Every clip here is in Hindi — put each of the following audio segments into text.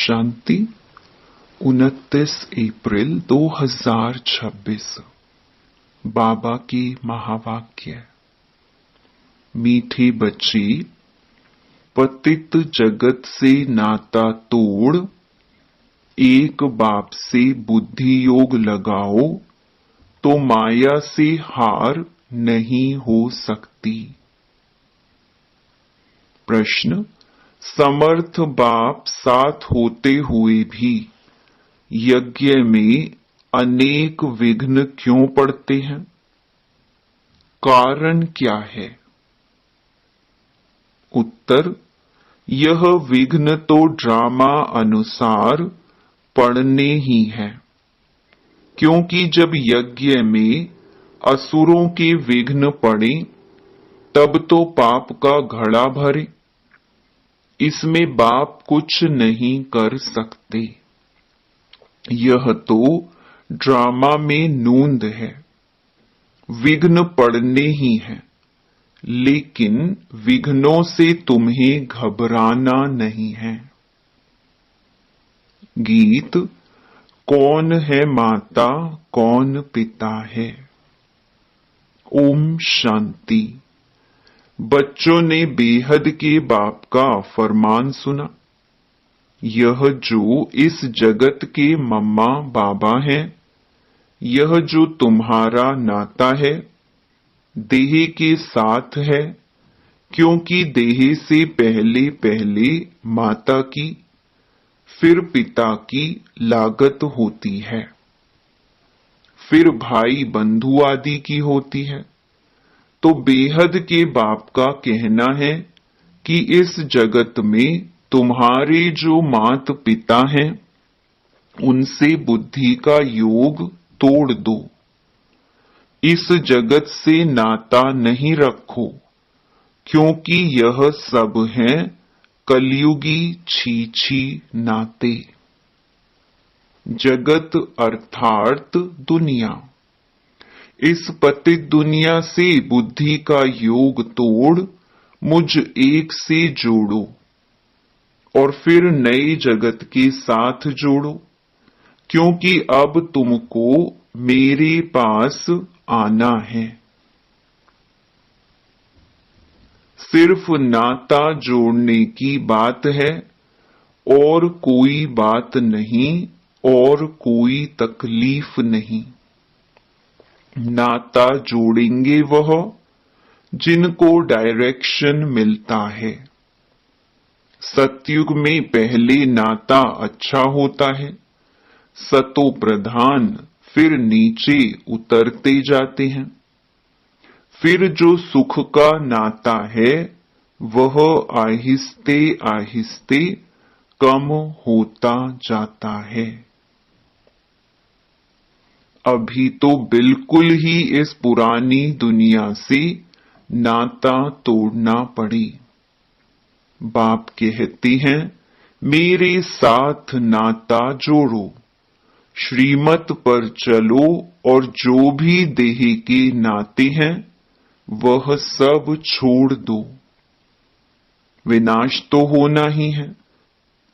शांति 29 अप्रैल 2026। बाबा की महावाक्य। मीठे बच्चे, पतित जगत से नाता तोड़ एक बाप से बुद्धि योग लगाओ तो माया से हार नहीं हो सकती। प्रश्न: समर्थ बाप साथ होते हुए भी यज्ञ में अनेक विघ्न क्यों पड़ते हैं? कारण क्या है? उत्तर: यह विघ्न तो ड्रामा अनुसार पड़ने ही हैं, क्योंकि जब यज्ञ में असुरों के विघ्न पड़े तब तो पाप का घड़ा भरे। इसमें बाप कुछ नहीं कर सकते। यह तो ड्रामा में नूंद है। विघ्न पड़ने ही हैं, लेकिन विघ्नों से तुम्हें घबराना नहीं है। गीत: कौन है माता कौन पिता है। ओम शांति। बच्चों ने बेहद के बाप का फरमान सुना। यह जो इस जगत के मम्मा बाबा हैं, यह जो तुम्हारा नाता है, देह के साथ है, क्योंकि देह से पहले पहले माता की फिर पिता की लागत होती है, फिर भाई बंधु आदि की होती है। तो बेहद के बाप का कहना है कि इस जगत में तुम्हारे जो मात पिता हैं, उनसे बुद्धि का योग तोड़ दो। इस जगत से नाता नहीं रखो, क्योंकि यह सब हैं कलयुगी छीछी नाते। जगत अर्थात दुनिया। इस पतित दुनिया से बुद्धि का योग तोड़ मुझ एक से जोड़ो और फिर नए जगत के साथ जोड़ो, क्योंकि अब तुमको मेरे पास आना है। सिर्फ नाता जोड़ने की बात है और कोई बात नहीं और कोई तकलीफ नहीं। नाता जोड़ेंगे वह जिनको डायरेक्शन मिलता है। सतयुग में पहले नाता अच्छा होता है, सतो प्रधान फिर नीचे उतरते जाते हैं। फिर जो सुख का नाता है वह आहिस्ते आहिस्ते कम होता जाता है। अभी तो बिल्कुल ही इस पुरानी दुनिया से नाता तोड़ना पड़ी। बाप कहते हैं, मेरे साथ नाता जोड़ो, श्रीमत पर चलो और जो भी देह के नाते हैं वह सब छोड़ दो। विनाश तो होना ही है।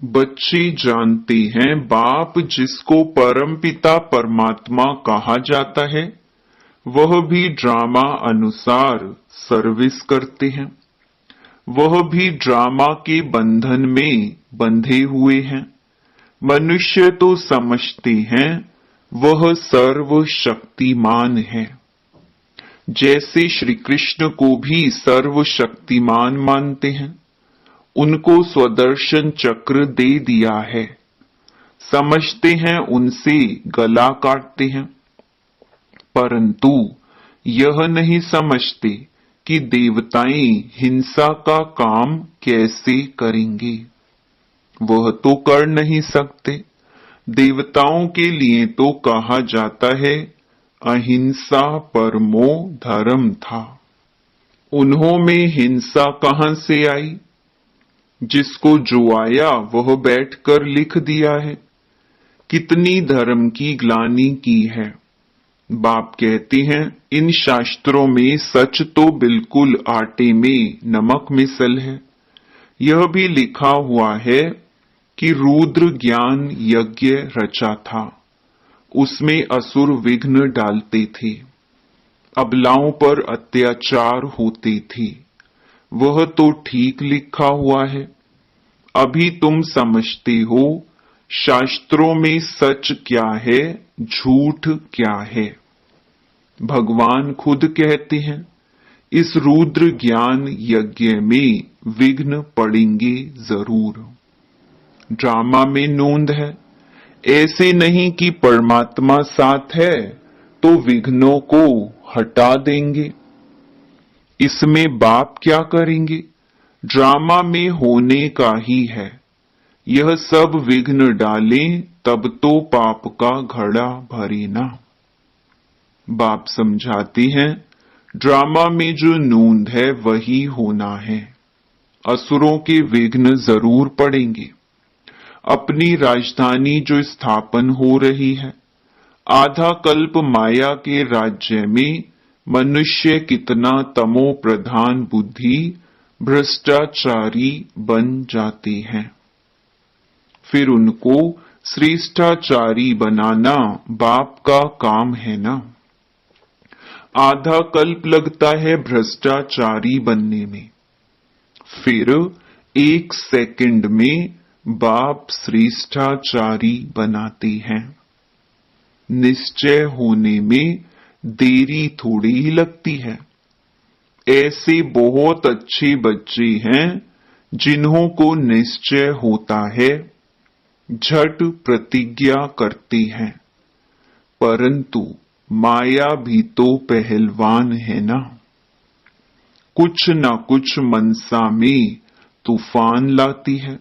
बच्चे जानते हैं बाप जिसको परमपिता परमात्मा कहा जाता है, वह भी ड्रामा अनुसार सर्विस करते हैं। वह भी ड्रामा के बंधन में बंधे हुए हैं। मनुष्य तो समझते हैं वह सर्वशक्तिमान है। जैसे श्री कृष्ण को भी सर्वशक्तिमान मानते हैं, उनको स्वदर्शन चक्र दे दिया है। समझते हैं उनसे गला काटते हैं, परंतु यह नहीं समझते कि देवताएं हिंसा का काम कैसे करेंगे। वह तो कर नहीं सकते। देवताओं के लिए तो कहा जाता है अहिंसा परमो धर्म था। उन्हों में हिंसा कहां से आई? जिसको जो आया वह बैठकर लिख दिया है। कितनी धर्म की ग्लानि की है। बाप कहते हैं, इन शास्त्रों में सच तो बिल्कुल आटे में नमक मिसल है। यह भी लिखा हुआ है कि रुद्र ज्ञान यज्ञ रचा था, उसमें असुर विघ्न डालते थे, अबलाओं पर अत्याचार होते थे। वह तो ठीक लिखा हुआ है। अभी तुम समझते हो शास्त्रों में सच क्या है, झूठ क्या है। भगवान खुद कहते हैं, इस रुद्र ज्ञान यज्ञ में विघ्न पड़ेंगे जरूर। ड्रामा में नोंद है, ऐसे नहीं कि परमात्मा साथ है तो विघ्नों को हटा देंगे। इसमें बाप क्या करेंगे, ड्रामा में होने का ही है। यह सब विघ्न डालें तब तो पाप का घड़ा भरे ना। बाप समझाते हैं, ड्रामा में जो नोंद है वही होना है। असुरों के विघ्न जरूर पड़ेंगे। अपनी राजधानी जो स्थापन हो रही है, आधा कल्प माया के राज्य में मनुष्य कितना तमो प्रधान बुद्धि भ्रष्टाचारी बन जाते हैं। फिर उनको श्रेष्ठाचारी बनाना बाप का काम है ना। आधा कल्प लगता है भ्रष्टाचारी बनने में, फिर 1 सेकंड में बाप श्रेष्ठाचारी बनाते हैं। निश्चय होने में देरी थोड़ी ही लगती है। ऐसे बहुत अच्छे बच्चे हैं जिन्हों को निश्चय होता है, झट प्रतिज्ञा करते हैं, परंतु माया भी तो पहलवान है ना। कुछ न कुछ मनसा में तूफान लाती है।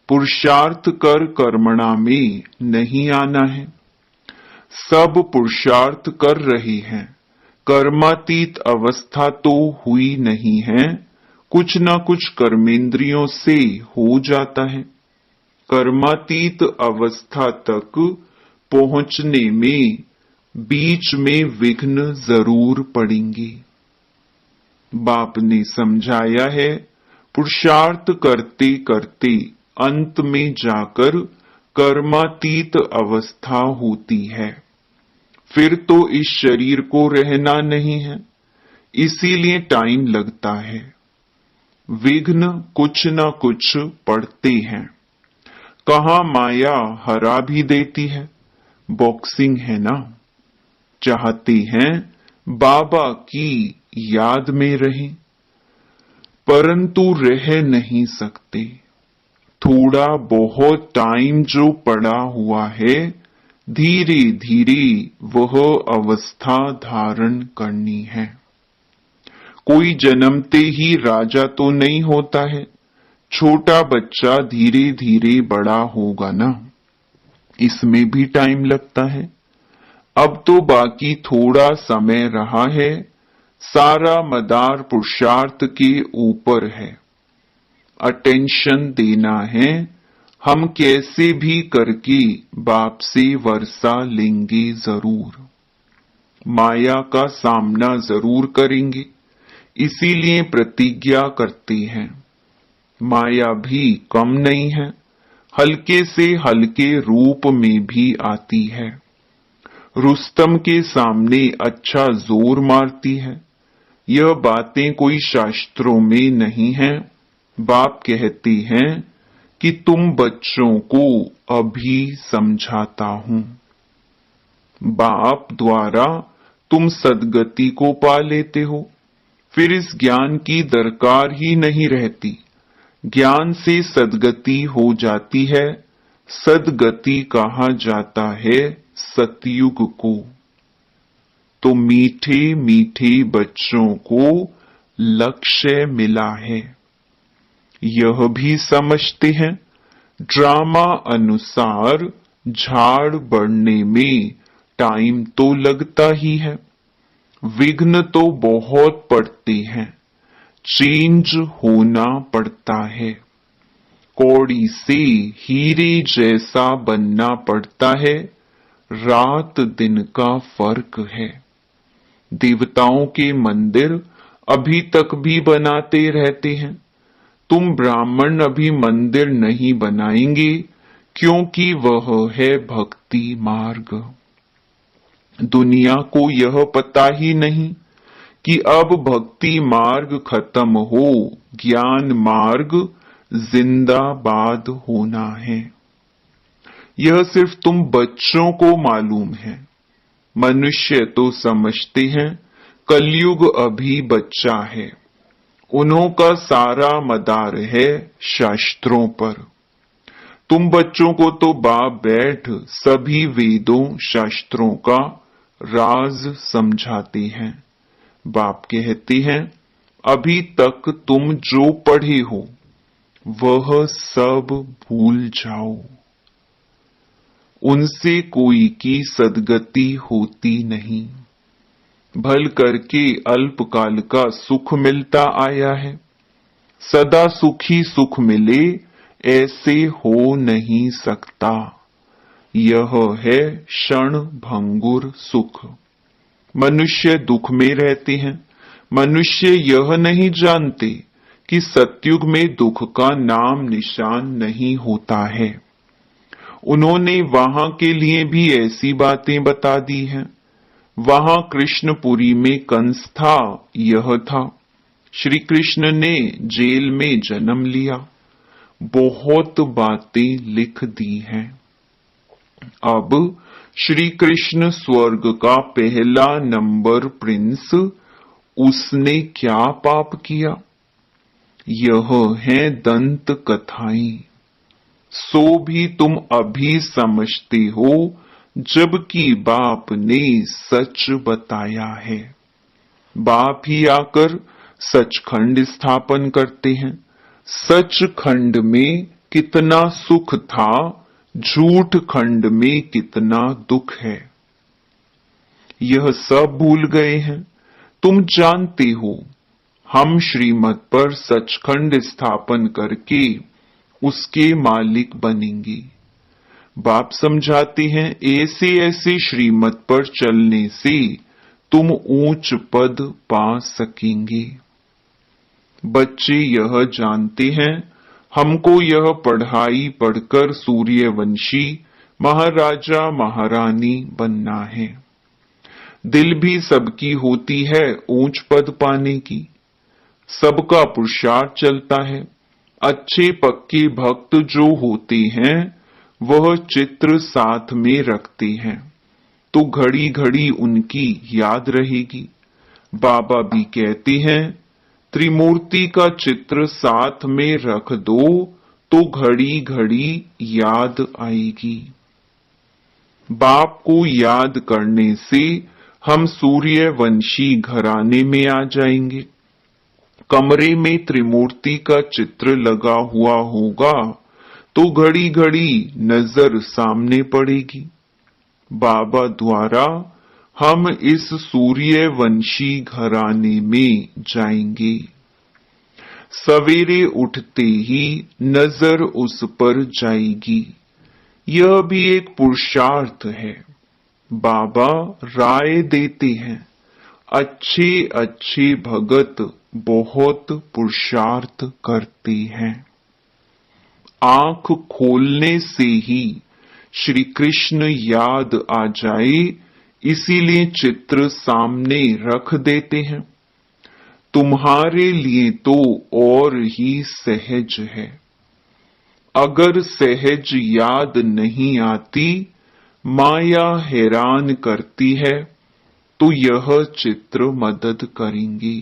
पुरुषार्थ कर कर्मणा में नहीं आना है। सब पुरुषार्थ कर रहे हैं, कर्मातीत अवस्था तो हुई नहीं है। कुछ न कुछ कर्मेंद्रियों से हो जाता है। कर्मातीत अवस्था तक पहुंचने में बीच में विघ्न जरूर पड़ेंगे। बाप ने समझाया है, पुरुषार्थ करते करते अंत में जाकर कर्मातीत अवस्था होती है। फिर तो इस शरीर को रहना नहीं है, इसीलिए टाइम लगता है। विघ्न कुछ न कुछ पड़ते हैं। कहाँ माया हरा भी देती है। बॉक्सिंग है ना। चाहते हैं बाबा की याद में रहें, परंतु रह नहीं सकते। थोड़ा बहुत टाइम जो पड़ा हुआ है, धीरे धीरे वह अवस्था धारण करनी है। कोई जन्मते ही राजा तो नहीं होता है। छोटा बच्चा धीरे धीरे बड़ा होगा ना, इसमें भी टाइम लगता है। अब तो बाकी थोड़ा समय रहा है। सारा मदार पुरुषार्थ के ऊपर है। अटेंशन देना है। हम कैसे भी करके बाप से वर्षा लेंगे जरूर। माया का सामना जरूर करेंगे, इसीलिए प्रतिज्ञा करते हैं। माया भी कम नहीं है, हल्के से हल्के रूप में भी आती है। रुस्तम के सामने अच्छा जोर मारती है। यह बातें कोई शास्त्रों में नहीं है। बाप कहते हैं कि तुम बच्चों को अभी समझाता हूं। बाप द्वारा तुम सद्गति को पा लेते हो, फिर इस ज्ञान की दरकार ही नहीं रहती। ज्ञान से सद्गति हो जाती है। सद्गति कहा जाता है सतयुग को। तो मीठे मीठे बच्चों को लक्ष्य मिला है। यह भी समझते हैं, ड्रामा अनुसार झाड़ बढ़ने में टाइम तो लगता ही है। विघ्न तो बहुत पड़ते हैं। चेंज होना पड़ता है। कौड़ी से हीरे जैसा बनना पड़ता है। रात दिन का फर्क है। देवताओं के मंदिर अभी तक भी बनाते रहते हैं। तुम ब्राह्मण अभी मंदिर नहीं बनाएंगे, क्योंकि वह है भक्ति मार्ग। दुनिया को यह पता ही नहीं कि अब भक्ति मार्ग खत्म हो, ज्ञान मार्ग जिंदाबाद होना है। यह सिर्फ तुम बच्चों को मालूम है। मनुष्य तो समझते हैं कलयुग अभी बच्चा है, उन्हों का सारा मदार है शास्त्रों पर। तुम बच्चों को तो बाप बैठ सभी वेदों शास्त्रों का राज समझाते हैं। बाप कहते हैं अभी तक तुम जो पढ़े हो वह सब भूल जाओ, उनसे कोई की सदगति होती नहीं। भल करके अल्पकाल का सुख मिलता आया है, सदा सुखी सुख मिले ऐसे हो नहीं सकता। यह है क्षण भंगुर सुख। मनुष्य दुख में रहते हैं। मनुष्य यह नहीं जानते कि सतयुग में दुख का नाम निशान नहीं होता है। उन्होंने वहां के लिए भी ऐसी बातें बता दी हैं। वहां कृष्णपुरी में कंस था, यह था। श्री कृष्ण ने जेल में जन्म लिया। बहुत बातें लिख दी हैं। अब श्री कृष्ण स्वर्ग का पहला नंबर प्रिंस, उसने क्या पाप किया? यह है दंत कथाएं। सो भी तुम अभी समझते हो, जबकि बाप ने सच बताया है। बाप ही आकर सचखंड स्थापन करते हैं। सचखंड में कितना सुख था, झूठ खंड में कितना दुख है, यह सब भूल गए हैं। तुम जानते हो हम श्रीमत पर सचखंड स्थापन करके उसके मालिक बनेंगे। बाप समझाते हैं ऐसे ऐसे श्रीमत पर चलने से तुम ऊंच पद पा सकेंगे। बच्चे यह जानते हैं हमको यह पढ़ाई पढ़कर सूर्यवंशी महाराजा महारानी बनना है। दिल भी सबकी होती है ऊंच पद पाने की। सबका पुरुषार्थ चलता है। अच्छे पक्के भक्त जो होते हैं वह चित्र साथ में रखते हैं तो घड़ी घड़ी उनकी याद रहेगी। बाबा भी कहते हैं त्रिमूर्ति का चित्र साथ में रख दो तो घड़ी घड़ी याद आएगी। बाप को याद करने से हम सूर्यवंशी घराने में आ जाएंगे। कमरे में त्रिमूर्ति का चित्र लगा हुआ होगा तो घड़ी घड़ी नजर सामने पड़ेगी। बाबा द्वारा हम इस सूर्यवंशी घराने में जाएंगे। सवेरे उठते ही नजर उस पर जाएगी। यह भी एक पुरुषार्थ है। बाबा राय देते हैं अच्छे अच्छे भगत बहुत पुरुषार्थ करते हैं। आंख खोलने से ही श्री कृष्ण याद आ जाए, इसीलिए चित्र सामने रख देते हैं। तुम्हारे लिए तो और ही सहज है। अगर सहज याद नहीं आती, माया हैरान करती है, तो यह चित्र मदद करेंगे।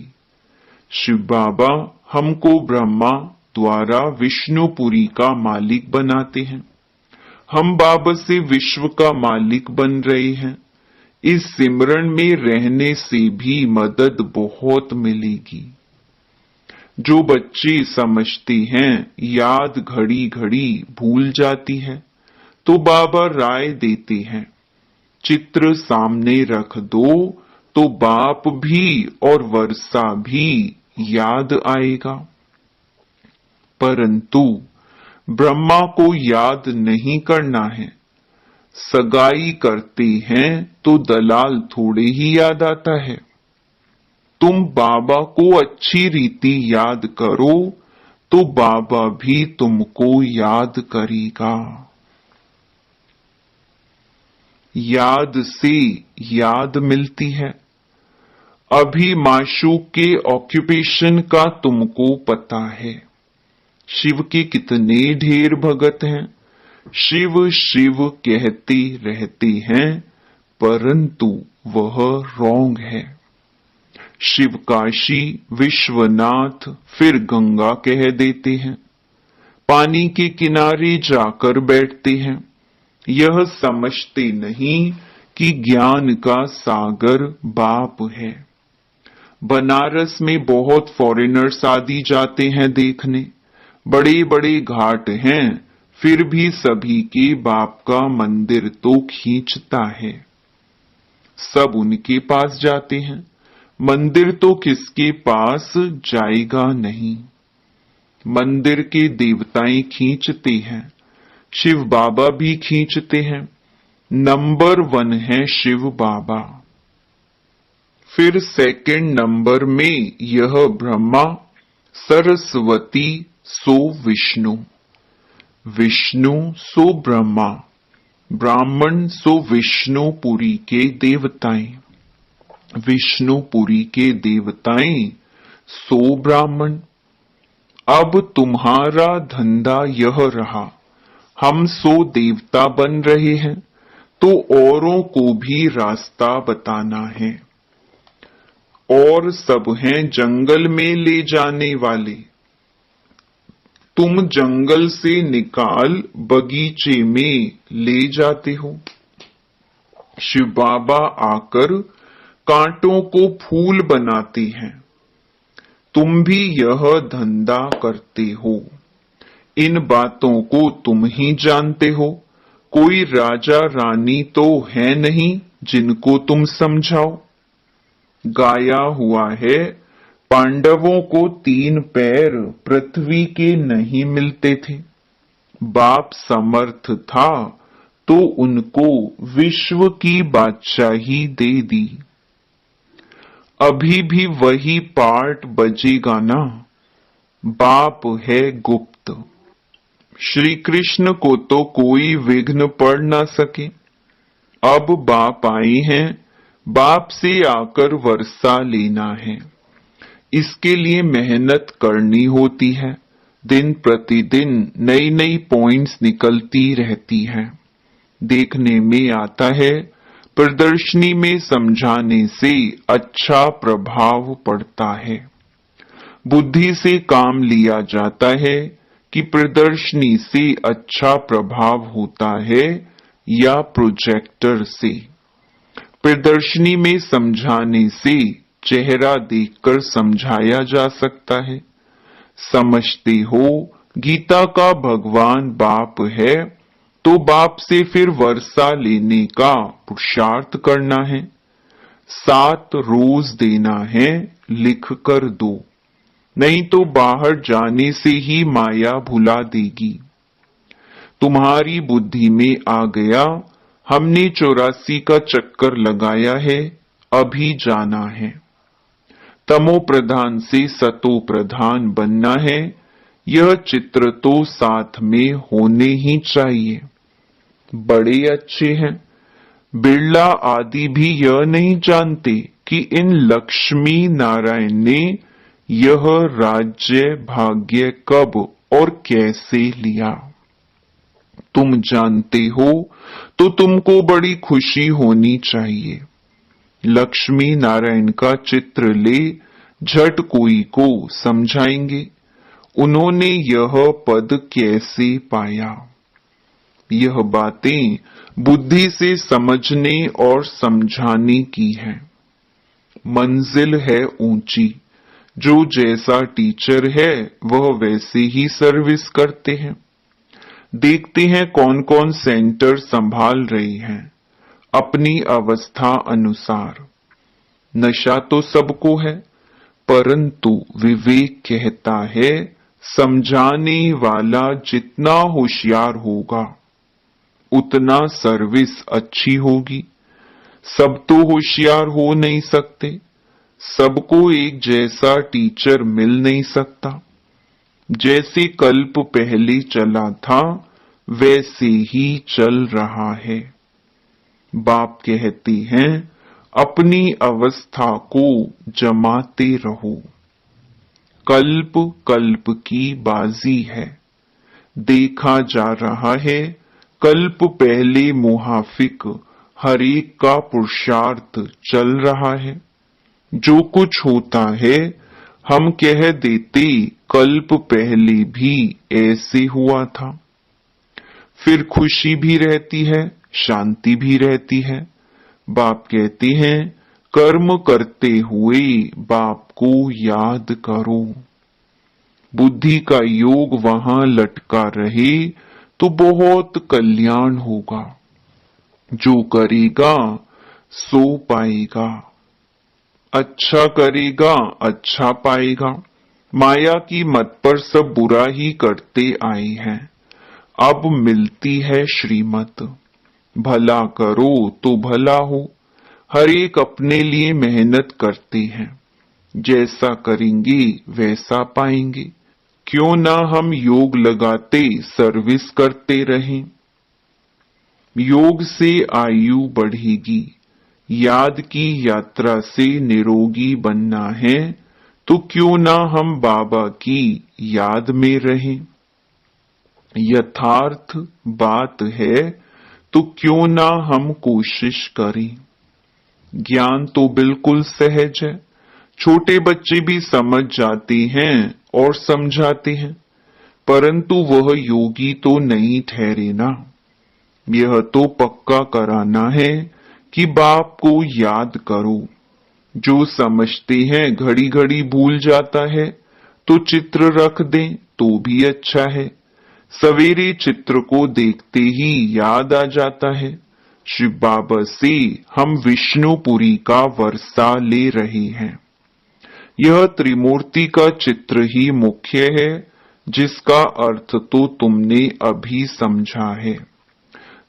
शिव बाबा हमको ब्रह्मा द्वारा विष्णुपुरी का मालिक बनाते हैं। हम बाबा से विश्व का मालिक बन रहे हैं। इस सिमरन में रहने से भी मदद बहुत मिलेगी। जो बच्चे समझते हैं याद घड़ी घड़ी भूल जाती है, तो बाबा राय देते हैं चित्र सामने रख दो तो बाप भी और वर्षा भी याद आएगा। परंतु ब्रह्मा को याद नहीं करना है। सगाई करते हैं तो दलाल थोड़े ही याद आता है। तुम बाबा को अच्छी रीति याद करो तो बाबा भी तुमको याद करेगा। याद से याद मिलती है। अभी माशूक के ऑक्यूपेशन का तुमको पता है। शिव के कितने ढेर भगत हैं। शिव शिव कहते रहते हैं, परंतु वह रॉन्ग है। शिव काशी, विश्वनाथ, फिर गंगा कह देते हैं। पानी के किनारे जाकर बैठते हैं। यह समझते नहीं कि ज्ञान का सागर बाप है। बनारस में बहुत फॉरेनर्स आदि जाते हैं देखने। बड़े बड़े घाट हैं, फिर भी सभी के बाप का मंदिर तो खींचता है। सब उनके पास जाते हैं। मंदिर तो किसके पास जाएगा नहीं। मंदिर के देवताएं खींचते हैं, शिव बाबा भी खींचते हैं। नंबर 1 है शिव बाबा। फिर सेकंड नंबर में यह ब्रह्मा, सरस्वती सो विष्णु, विष्णु सो ब्रह्मा, ब्राह्मण सो विष्णुपुरी के देवताएं, विष्णुपुरी के देवताएं सो ब्राह्मण। अब तुम्हारा धंधा यह रहा, हम सो देवता बन रहे हैं तो औरों को भी रास्ता बताना है। और सब हैं जंगल में ले जाने वाले। तुम जंगल से निकाल बगीचे में ले जाते हो। शिव बाबा आकर कांटों को फूल बनाते हैं। तुम भी यह धंधा करते हो। इन बातों को तुम ही जानते हो। कोई राजा रानी तो है नहीं जिनको तुम समझाओ। गाया हुआ है, पांडवों को 3 पैर पृथ्वी के नहीं मिलते थे। बाप समर्थ था तो उनको विश्व की बादशाही दे दी। अभी भी वही पार्ट बजेगा ना। बाप है गुप्त। श्री कृष्ण को तो कोई विघ्न पड़ ना सके। अब बाप आए हैं, बाप से आकर वर्षा लेना है। इसके लिए मेहनत करनी होती है। दिन प्रतिदिन नई नई पॉइंट्स निकलती रहती हैं। देखने में आता है, प्रदर्शनी में समझाने से अच्छा प्रभाव पड़ता है। बुद्धि से काम लिया जाता है कि प्रदर्शनी से अच्छा प्रभाव होता है या प्रोजेक्टर से। प्रदर्शनी में समझाने से चेहरा देखकर समझाया जा सकता है। समझते हो गीता का भगवान बाप है तो बाप से फिर वर्षा लेने का पुरुषार्थ करना है। 7 रोज देना है, लिख कर दो, नहीं तो बाहर जाने से ही माया भुला देगी। तुम्हारी बुद्धि में आ गया, हमने 84 का चक्कर लगाया है, अभी जाना है। तमो प्रधान से सतो प्रधान बनना है। यह चित्र तो साथ में होने ही चाहिए। बड़े अच्छे हैं। बिरला आदि भी यह नहीं जानते कि इन लक्ष्मी नारायण ने यह राज्य भाग्य कब और कैसे लिया। तुम जानते हो तो तुमको बड़ी खुशी होनी चाहिए। लक्ष्मी नारायण का चित्र ले, झट कोई को समझाएंगे उन्होंने यह पद कैसे पाया। यह बातें बुद्धि से समझने और समझाने की है। मंजिल है ऊंची। जो जैसा टीचर है वह वैसे ही सर्विस करते हैं। देखते हैं कौन कौन सेंटर संभाल रहे हैं अपनी अवस्था अनुसार। नशा तो सबको है, परंतु विवेक कहता है समझाने वाला जितना होशियार होगा उतना सर्विस अच्छी होगी। सब तो होशियार हो नहीं सकते, सबको एक जैसा टीचर मिल नहीं सकता। जैसे कल्प पहले चला था वैसे ही चल रहा है। बाप कहते हैं अपनी अवस्था को जमाते रहो। कल्प कल्प की बाजी है। देखा जा रहा है कल्प पहले मुहाफिक हर एक का पुरुषार्थ चल रहा है। जो कुछ होता है हम कह देते कल्प पहले भी ऐसे हुआ था। फिर खुशी भी रहती है, शांति भी रहती है। बाप कहते हैं कर्म करते हुए बाप को याद करो। बुद्धि का योग वहां लटका रहे तो बहुत कल्याण होगा। जो करेगा सो पाएगा। अच्छा करेगा अच्छा पाएगा। माया की मत पर सब बुरा ही करते आए हैं। अब मिलती है श्रीमत। भला करो तो भला हो। हर एक अपने लिए मेहनत करते हैं। जैसा करेंगे वैसा पाएंगे। क्यों ना हम योग लगाते सर्विस करते रहें। योग से आयु बढ़ेगी। याद की यात्रा से निरोगी बनना है तो क्यों ना हम बाबा की याद में रहें। यथार्थ बात है तो क्यों ना हम कोशिश करें। ज्ञान तो बिल्कुल सहज है। छोटे बच्चे भी समझ जाते हैं और समझाते हैं, परंतु वह योगी तो नहीं ठहरे ना। यह तो पक्का कराना है कि बाप को याद करो। जो समझते हैं घड़ी घड़ी भूल जाता है तो चित्र रख दें तो भी अच्छा है। सवेरे चित्र को देखते ही याद आ जाता है। शिव बाबा से हम विष्णुपुरी का वर्षा ले रहे हैं। यह त्रिमूर्ति का चित्र ही मुख्य है, जिसका अर्थ तो तुमने अभी समझा है।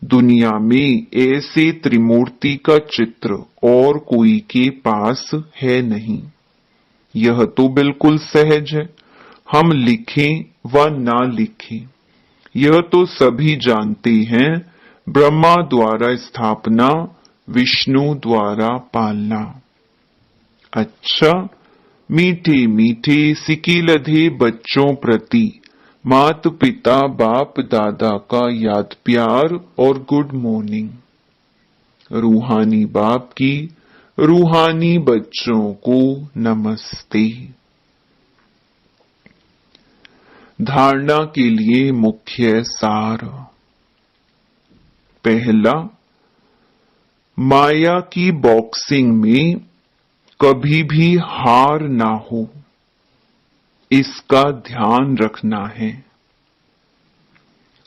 दुनिया में ऐसे त्रिमूर्ति का चित्र और कोई के पास है नहीं। यह तो बिल्कुल सहज है। हम लिखें व ना लिखें, यह तो सभी जानते हैं। ब्रह्मा द्वारा स्थापना, विष्णु द्वारा पालना। अच्छा, मीठे मीठे सिकिलधे बच्चों प्रति मात पिता बाप दादा का याद प्यार और गुड मॉर्निंग। रूहानी बाप की रूहानी बच्चों को नमस्ते। धारणा के लिए मुख्य सार। पहला, माया की बॉक्सिंग में कभी भी हार ना हो, इसका ध्यान रखना है।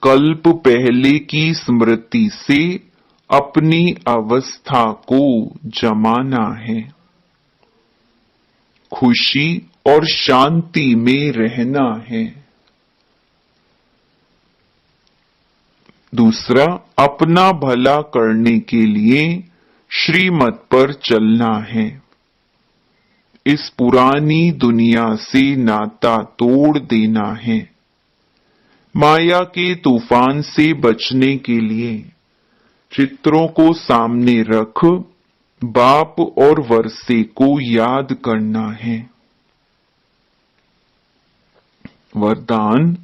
कल्प पहले की स्मृति से अपनी अवस्था को जमाना है। खुशी और शांति में रहना है। दूसरा, अपना भला करने के लिए श्रीमत पर चलना है। इस पुरानी दुनिया से नाता तोड़ देना है। माया के तूफान से बचने के लिए चित्रों को सामने रख बाप और वर्षे को याद करना है। वरदान,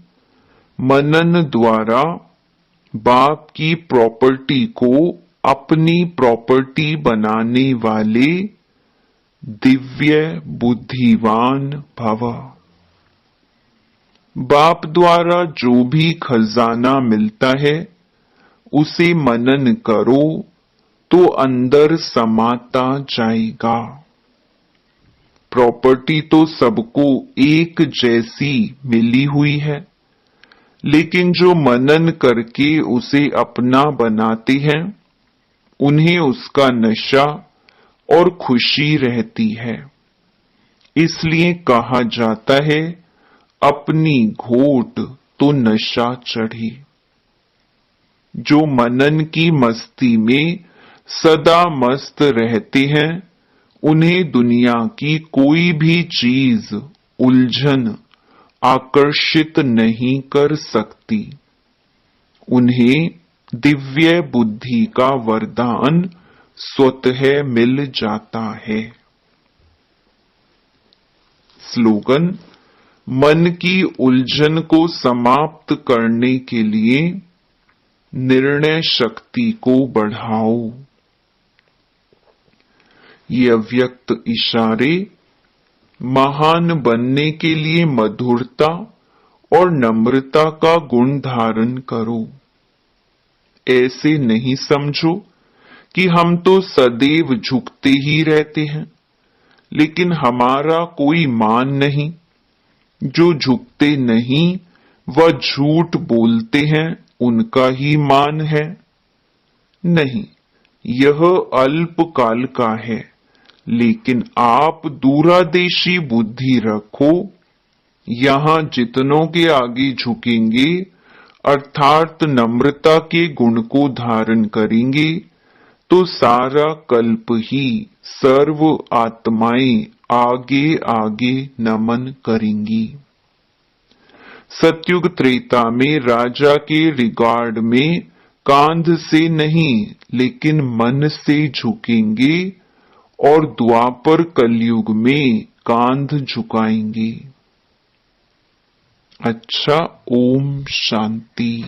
मनन द्वारा बाप की प्रॉपर्टी को अपनी प्रॉपर्टी बनाने वाले दिव्य बुद्धिवान भव। बाप द्वारा जो भी खजाना मिलता है उसे मनन करो तो अंदर समाता जाएगा। प्रॉपर्टी तो सबको एक जैसी मिली हुई है, लेकिन जो मनन करके उसे अपना बनाते हैं उन्हें उसका नशा और खुशी रहती है। इसलिए कहा जाता है अपनी घोट तो नशा चढ़ी। जो मनन की मस्ती में सदा मस्त रहते हैं उन्हें दुनिया की कोई भी चीज उलझन आकर्षित नहीं कर सकती। उन्हें दिव्य बुद्धि का वरदान स्वतः मिल जाता है। स्लोगन: मन की उलझन को समाप्त करने के लिए निर्णय शक्ति को बढ़ाओ। ये अव्यक्त इशारे महान बनने के लिए मधुरता और नम्रता का गुण धारण करो। ऐसे नहीं समझो कि हम तो सदैव झुकते ही रहते हैं, लेकिन हमारा कोई मान नहीं। जो झुकते नहीं वह झूठ बोलते हैं, उनका ही मान है। नहीं, यह अल्पकाल का है, लेकिन आप दूरादेशी बुद्धि रखो। यहां जितनों के आगे झुकेंगे, अर्थात नम्रता के गुण को धारण करेंगे, तो सारा कल्प ही सर्व आत्माएं आगे आगे नमन करेंगी। सतयुग त्रेता में राजा के रिगार्ड में कांध से नहीं लेकिन मन से झुकेंगे, और द्वापर कलयुग में कांध झुकाएंगे। अच्छा, ओम शांति।